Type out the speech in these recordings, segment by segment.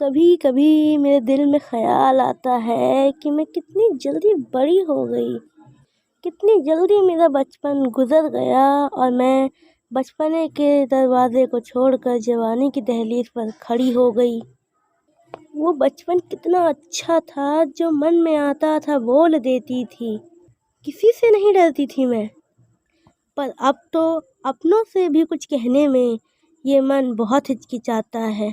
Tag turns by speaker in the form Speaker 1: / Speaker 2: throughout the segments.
Speaker 1: کبھی کبھی میرے دل میں خیال آتا ہے کہ میں کتنی جلدی بڑی ہو گئی، کتنی جلدی میرا بچپن گزر گیا اور میں بچپنے کے دروازے کو چھوڑ کر جوانی کی دہلیز پر کھڑی ہو گئی۔ وہ بچپن کتنا اچھا تھا، جو من میں آتا تھا بول دیتی تھی، کسی سے نہیں ڈرتی تھی میں۔ پر اب تو اپنوں سے بھی کچھ کہنے میں یہ من بہت ہچکچاتا ہے۔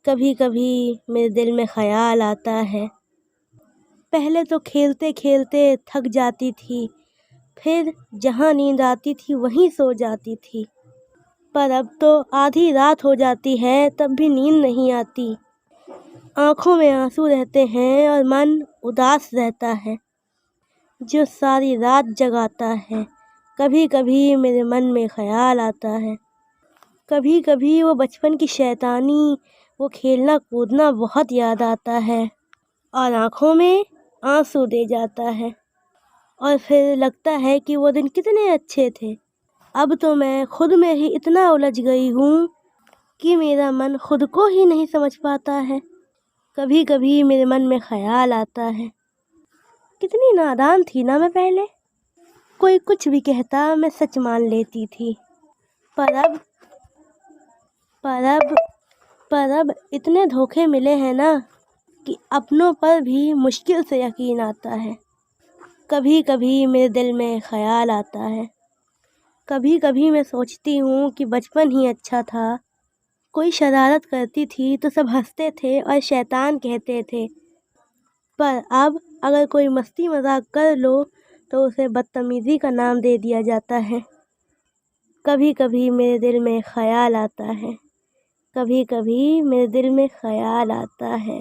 Speaker 1: کبھی کبھی میرے دل میں خیال آتا ہے، پہلے تو کھیلتے کھیلتے تھک جاتی تھی، پھر جہاں نیند آتی تھی وہیں سو جاتی تھی، پر اب تو آدھی رات ہو جاتی ہے تب بھی نیند نہیں آتی، آنکھوں میں آنسو رہتے ہیں اور من اداس رہتا ہے، جو ساری رات جگاتا ہے۔ کبھی کبھی میرے من میں خیال آتا ہے، کبھی کبھی وہ بچپن کی شیطانی، وہ کھیلنا کودنا بہت یاد آتا ہے اور آنکھوں میں آنسو دے جاتا ہے، اور پھر لگتا ہے کہ وہ دن کتنے اچھے تھے۔ اب تو میں خود میں ہی اتنا الجھ گئی ہوں کہ میرا من خود کو ہی نہیں سمجھ پاتا ہے۔ کبھی کبھی میرے من میں خیال آتا ہے، کتنی نادان تھی نا میں پہلے، کوئی کچھ بھی کہتا میں سچ مان لیتی تھی، پر اب اتنے دھوکے ملے ہیں نا کہ اپنوں پر بھی مشکل سے یقین آتا ہے۔ کبھی کبھی میرے دل میں خیال آتا ہے، کبھی کبھی میں سوچتی ہوں کہ بچپن ہی اچھا تھا، کوئی شرارت کرتی تھی تو سب ہنستے تھے اور شیطان کہتے تھے، پر اب اگر کوئی مستی مذاق کر لو تو اسے بدتمیزی کا نام دے دیا جاتا ہے۔ کبھی کبھی میرے دل میں خیال آتا ہے، کبھی کبھی میرے دل میں خیال آتا ہے۔